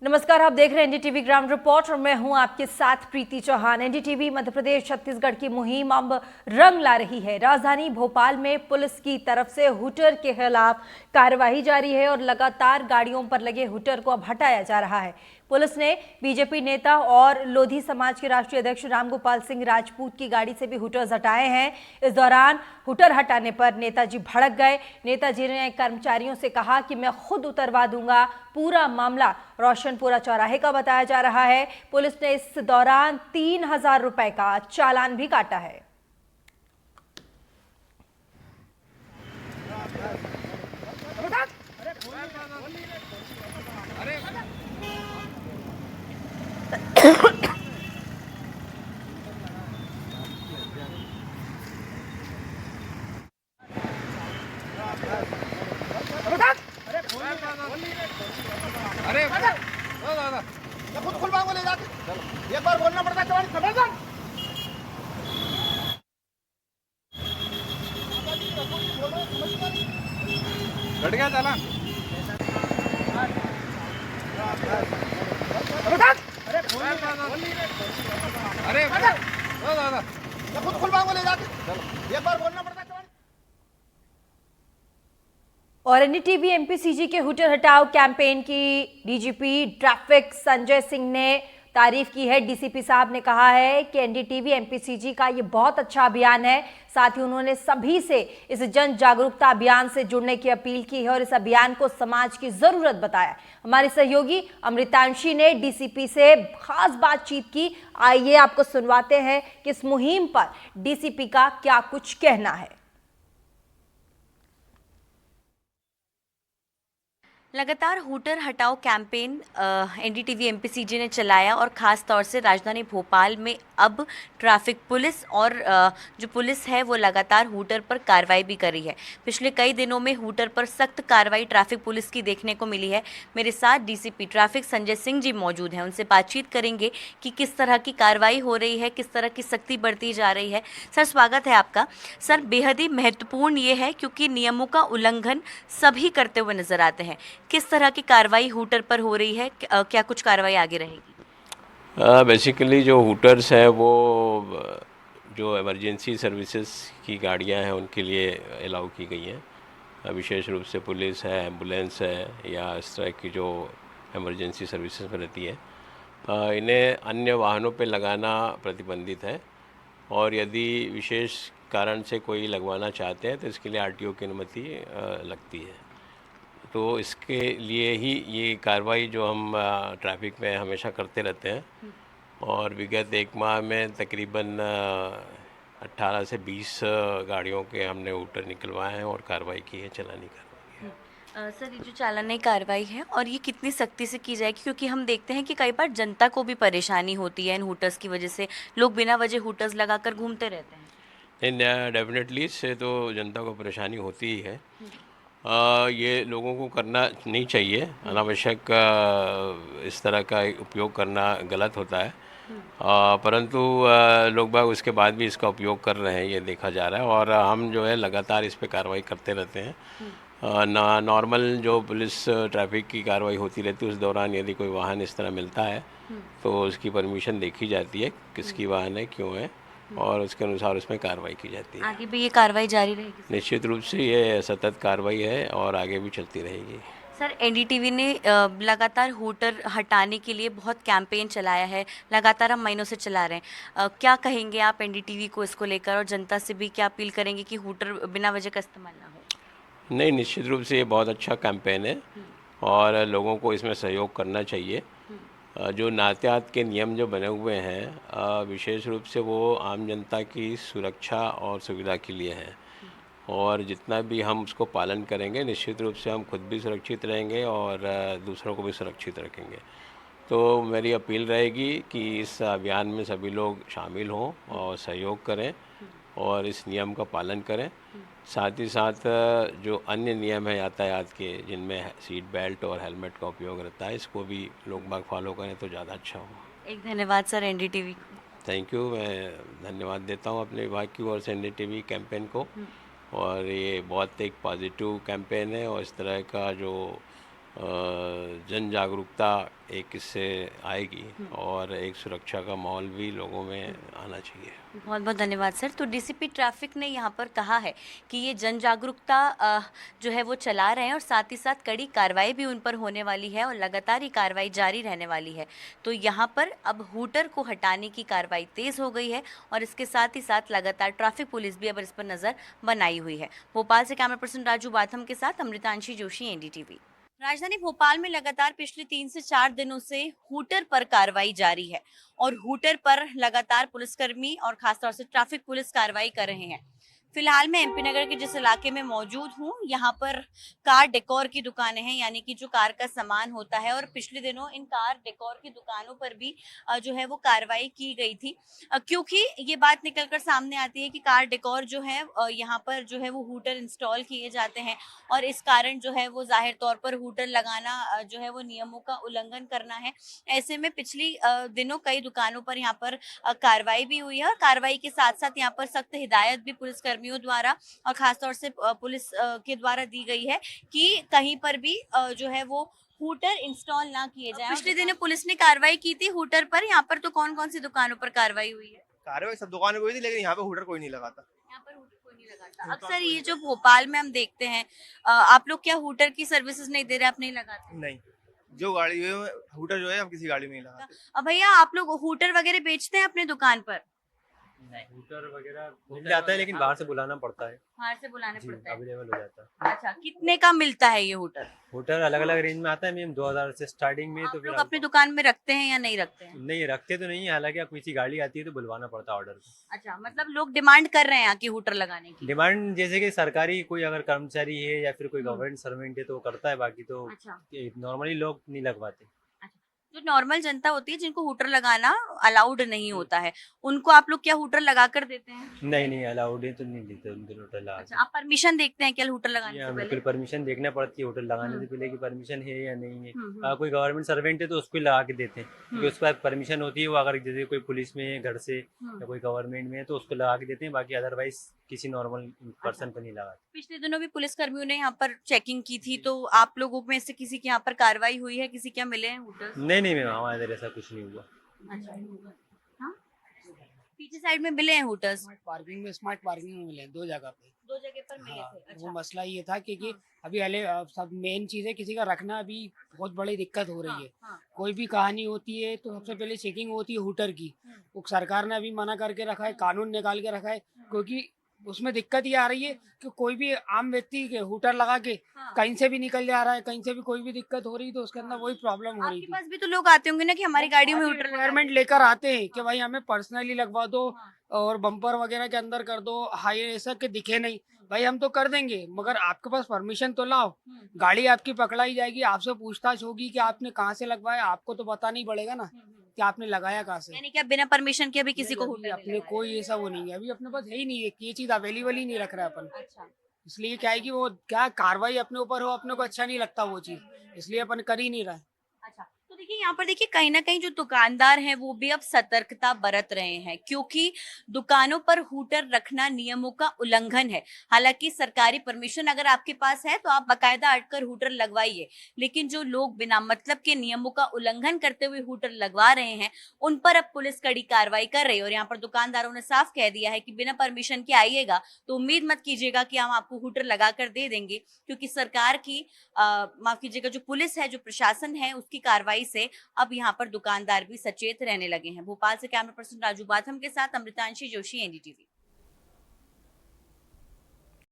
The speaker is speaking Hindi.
नमस्कार, आप देख रहे हैं एनडीटीवी ग्राउंड रिपोर्ट और मैं हूं आपके साथ प्रीति चौहान। एनडीटीवी मध्य प्रदेश छत्तीसगढ़ की मुहिम अब रंग ला रही है। राजधानी भोपाल में पुलिस की तरफ से हुटर के खिलाफ कार्रवाई जारी है और लगातार गाड़ियों पर लगे हुटर को अब हटाया जा रहा है। पुलिस ने बीजेपी नेता और लोधी समाज के राष्ट्रीय अध्यक्ष रामगोपाल सिंह राजपूत की गाड़ी से भी हुटर्स हटाए हैं। इस दौरान हुटर हटाने पर नेताजी भड़क गए। नेताजी ने कर्मचारियों से कहा कि मैं खुद उतरवा दूंगा। पूरा मामला रोशनपुरा चौराहे का बताया जा रहा है। पुलिस ने इस दौरान 3000 रुपए का चालान भी काटा है। अरे दादा खुद खुलवा को ले जाके एक बार बोलना पड़ता है। घट गया चालान। अरे दादा खुद खुलवा को ले जाके एक बार बोलना पड़ता है। और एनडीटीवी एमपीसीजी के हुटर हटाओ कैंपेन की डीजीपी ट्रैफिक संजय सिंह ने तारीफ की है। डीसीपी साहब ने कहा है कि एनडीटीवी एमपीसीजी का ये बहुत अच्छा अभियान है। साथ ही उन्होंने सभी से इस जन जागरूकता अभियान से जुड़ने की अपील की है और इस अभियान को समाज की जरूरत बताया। हमारी सहयोगी अमृतांशी ने डीसीपी से खास बातचीत की। आइए आपको सुनवाते हैं कि इस मुहिम पर डीसीपी का क्या कुछ कहना है। लगातार हुटर हटाओ कैंपेन एनडीटीवी एमपीसीजी ने चलाया और ख़ास तौर से राजधानी भोपाल में अब ट्रैफिक पुलिस और जो पुलिस है वो लगातार हुटर पर कार्रवाई भी कर रही है। पिछले कई दिनों में हुटर पर सख्त कार्रवाई ट्रैफिक पुलिस की देखने को मिली है। मेरे साथ डीसीपी ट्रैफिक संजय सिंह जी मौजूद हैं। उनसे बातचीत करेंगे कि किस तरह की कार्रवाई हो रही है, किस तरह की सख्ती बढ़ती जा रही है। सर, स्वागत है आपका। सर, बेहद ही महत्वपूर्ण ये है क्योंकि नियमों का उल्लंघन सभी करते हुए नजर आते हैं। किस तरह की कार्रवाई हुटर पर हो रही है, क्या कुछ कार्रवाई आगे रहेगी? बेसिकली जो हुटर्स है वो जो इमरजेंसी सर्विसेज की गाड़ियां हैं उनके लिए अलाउ की गई हैं। विशेष रूप से पुलिस है, एम्बुलेंस है या इस तरह की जो इमरजेंसी सर्विसेज में रहती है, इन्हें अन्य वाहनों पे लगाना प्रतिबंधित है। और यदि विशेष कारण से कोई लगवाना चाहते हैं तो इसके लिए आरटीओ की अनुमति लगती है। तो इसके लिए ही ये कार्रवाई जो हम ट्रैफिक में हमेशा करते रहते हैं और विगत एक माह में तकरीबन 18 से 20 गाड़ियों के हमने हुटर निकलवाए हैं और कार्रवाई की है, चलानी कार्रवाई है। सर, ये जो चालानी कार्रवाई है और ये कितनी सख्ती से की जाएगी, क्योंकि हम देखते हैं कि कई बार जनता को भी परेशानी होती है इन हुटर्स की वजह से। लोग बिना वजह हुटर्स लगाकर घूमते रहते हैं। नहीं, डेफिनेटली इससे तो जनता को परेशानी होती ही है। ये लोगों को करना नहीं चाहिए। अनावश्यक इस तरह का उपयोग करना गलत होता है। परंतु लोग बाग उसके बाद भी इसका उपयोग कर रहे हैं, ये देखा जा रहा है। और हम जो है लगातार इस पे कार्रवाई करते रहते हैं। नॉर्मल जो पुलिस ट्रैफिक की कार्रवाई होती रहती है उस दौरान यदि कोई वाहन इस तरह मिलता है तो उसकी परमिशन देखी जाती है, किसकी वाहन है, क्यों है, और उसके अनुसार उसमें कार्रवाई की जाती है। आगे भी ये कार्रवाई जारी रहेगी? निश्चित रूप से ये सतत कार्रवाई है और आगे भी चलती रहेगी। सर, एनडीटीवी ने लगातार हुटर हटाने के लिए बहुत कैंपेन चलाया है, लगातार हम महीनों से चला रहे हैं। क्या कहेंगे आप एनडीटीवी को इसको लेकर, और जनता से भी क्या अपील करेंगे कि हुटर बिना वजह का इस्तेमाल ना हो? नहीं, निश्चित रूप से ये बहुत अच्छा कैंपेन है और लोगों को इसमें सहयोग करना चाहिए। जो नात्यात के नियम जो बने हुए हैं विशेष रूप से वो आम जनता की सुरक्षा और सुविधा के लिए हैं और जितना भी हम उसको पालन करेंगे निश्चित रूप से हम खुद भी सुरक्षित रहेंगे और दूसरों को भी सुरक्षित रखेंगे। तो मेरी अपील रहेगी कि इस अभियान में सभी लोग शामिल हों और सहयोग करें और इस नियम का पालन करें। साथ ही साथ जो अन्य नियम है यातायात के, जिनमें सीट बेल्ट और हेलमेट का उपयोग रहता है, इसको भी लोग बाग फॉलो करें तो ज़्यादा अच्छा हो। एक धन्यवाद सर एनडीटीवी को। Thank you. मैं धन्यवाद देता हूँ अपने विभाग की ओर से एनडीटीवी कैंपेन को। और ये बहुत एक पॉजिटिव कैंपेन है और इस तरह का जो जन जागरूकता एक इससे आएगी और एक सुरक्षा का माहौल भी लोगों में आना चाहिए। बहुत बहुत धन्यवाद सर। तो डीसीपी ट्रैफिक ने यहाँ पर कहा है कि ये जन जागरूकता जो है वो चला रहे हैं और साथ ही साथ कड़ी कार्रवाई भी उन पर होने वाली है और लगातार ही कार्रवाई जारी रहने वाली है। तो यहाँ पर अब हूटर को हटाने की कार्रवाई तेज़ हो गई है और इसके साथ ही साथ लगातार ट्रैफिक पुलिस भी अब इस पर नज़र बनाई हुई है। भोपाल से कैमरा पर्सन राजू बाथम के साथ अमृतांशी जोशी, एनडीटीवी। राजधानी भोपाल में लगातार पिछले 3 से 4 दिनों से हूटर पर कार्रवाई जारी है और हूटर पर लगातार पुलिसकर्मी और खासतौर से ट्रैफिक पुलिस कार्रवाई कर रहे हैं। फिलहाल मैं एमपी नगर के जिस इलाके में मौजूद हूँ, यहाँ पर कार डेकोर की दुकानें हैं, यानी कि जो कार का सामान होता है, और पिछले दिनों इन कार डेकोर की दुकानों पर भी जो है वो कार्रवाई की गई थी, क्योंकि ये बात निकलकर सामने आती है कि कार डेकोर जो है यहाँ पर जो है वो हूटर इंस्टॉल किए जाते हैं और इस कारण जो है वो जाहिर तौर पर हूटर लगाना जो है वो नियमों का उल्लंघन करना है। ऐसे में पिछली दिनों कई दुकानों पर यहाँ पर कार्रवाई भी हुई है और कार्रवाई के साथ साथ यहाँ पर सख्त हिदायत भी पुलिसकर्मियों द्वारा और खासतौर से पुलिस के द्वारा दी गई है कि कहीं पर भी जो है वो हूटर इंस्टॉल ना किए जाए। पिछले दिनों पुलिस ने कार्रवाई की थी हूटर पर, यहाँ पर तो कौन कौन सी दुकानों पर कार्रवाई हुई है? कार्रवाई सब दुकानों पे हुई थी, लेकिन यहाँ पे हूटर कोई नहीं लगाता। यहाँ पर हूटर कोई नहीं लगाता। अक्सर ये जो भोपाल में हम देखते हैं, आप लोग क्या हूटर की सर्विसेज नहीं दे रहे, आप नहीं लगाते? नहीं, जो गाड़ी है हूटर जो है हम किसी गाड़ी में नहीं लगाते। अब भैया आप लोग हूटर वगैरह बेचते हैं अपने दुकान पर? हूटर वगैरह मिल जाता है, लेकिन बाहर से बुलाना पड़ता है। बाहर से बुलाने जी, पड़ता है। अवेलेबल हो जाता है। अच्छा, कितने का मिलता है ये हूटर? हूटर अलग अलग रेंज में आता है मैम, 2000 से स्टार्टिंग में। तो आप फिर लोग अपनी दुकान में रखते हैं या नहीं रखते हैं? नहीं रखते तो नहीं है, हालांकि आप किसी गाड़ी आती है तो बुलवाना पड़ता है ऑर्डर पे। अच्छा, मतलब लोग डिमांड कर रहे हैं यहाँ की हूटर लगाने की? डिमांड जैसे कि सरकारी कोई अगर कर्मचारी है या फिर कोई गवर्नमेंट सर्वेंट है तो वो करता है, बाकी तो अच्छा, नॉर्मली लोग नहीं लगवाते। जो नॉर्मल जनता होती है जिनको हूटर लगाना अलाउड नहीं होता है, उनको आप लोग क्या हूटर लगा कर देते हैं? नहीं नहीं अलाउड है तो नहीं देते उनको हूटर लगा अच्छा, आप परमिशन देखते हैं क्या हूटर लगाने के। से बिल्कुल पहले? परमिशन देखना पड़ती है होटल लगाने से पहले कि परमिशन है या नहीं है। हम्म। कोई गवर्नमेंट सर्वेंट है तो उसको ही लगा के देते हैं, क्योंकि उसके बाद परमिशन होती है। वो अगर जैसे कोई पुलिस में है घर से या कोई गवर्नमेंट में है तो उसको लगा के देते हैं, बाकी अदरवाइज किसी नॉर्मल पर्सन को नहीं लगाते। पिछले दिनों भी पुलिस कर्मियों ने यहाँ पर चेकिंग की थी, तो आप लोगों में से किसी के यहाँ पर कार्रवाई हुई है? किसी क्या मिले हैं हूटर? नहीं नहीं मैम, हमारे इधर ऐसा कुछ नहीं हुआ। अच्छा, हाँ? पीछे साइड में मिले हैं हूटर्स? स्मार्ट पार्किंग में मिले 2 जगह पे। 2 जगह पर मिले हाँ, थे। वो अच्छा, मसला ये था क्योंकि अभी हले सब मेन चीज है, किसी का रखना अभी बहुत बड़ी दिक्कत हो रही है। हाँ, कोई भी कहानी होती है तो सबसे पहले चेकिंग होती है हूटर की। वो सरकार ने अभी मना करके रखा है, कानून निकाल के रखा है, क्योंकि उसमें दिक्कत ये आ रही है कि कोई भी आम व्यक्ति के हूटर लगा के हाँ। कहीं से भी निकल जा रहा है, कहीं से भी कोई भी दिक्कत हो रही है, तो उसके अंदर वही प्रॉब्लम हो रही आपके थी। पास भी तो लोग आते होंगे ना कि हमारी गाड़ियों में हूटर रिक्वायरमेंट लेकर आते हैं कि भाई हमें पर्सनली लगवा दो और बम्पर वगैरह के अंदर कर दो, हाई ऐसा कि दिखे नहीं। भाई हम तो कर देंगे, मगर आपके पास परमिशन तो लाओ। गाड़ी आपकी पकड़ाई जाएगी, आपसे पूछताछ होगी कि आपने कहाँ से लगवाया, आपको तो बताना ही पड़ेगा ना कि आपने लगाया कहाँ से। यानी कि आप बिना परमिशन के अभी किसी को अभी हूटर अपने कोई ऐसा वो नहीं है, अभी अपने पास है ही नहीं है, ये चीज अवेलेबल ही नहीं रख रहा है अपन। अच्छा, इसलिए क्या है कि वो क्या कार्रवाई अपने ऊपर हो, अपने को अच्छा नहीं लगता वो चीज, इसलिए अपन कर ही नहीं रहा है। अच्छा, तो देखिए यहाँ पर देखिए कहीं ना कहीं जो दुकानदार हैं वो भी अब सतर्कता बरत रहे हैं, क्योंकि दुकानों पर हूटर रखना नियमों का उल्लंघन है। हालांकि सरकारी परमिशन अगर आपके पास है तो आप बाकायदा अटकर हूटर लगवाइए, लेकिन जो लोग बिना मतलब के नियमों का उल्लंघन करते हुए हूटर लगवा रहे हैं उन पर अब पुलिस कड़ी कार्रवाई कर रही है। और यहाँ पर दुकानदारों ने साफ कह दिया है कि बिना परमिशन के आइएगा तो उम्मीद मत कीजिएगा कि हम आपको हूटर लगा कर दे देंगे, क्योंकि सरकार की माफ कीजिएगा जो पुलिस है, जो प्रशासन है, उसकी कार्रवाई से अब यहाँ पर दुकानदार भी सचेत रहने लगे हैं। भोपाल से कैमरा पर्सन राजू बाथम के साथ अमृतांशी जोशी, एनडीटीवी।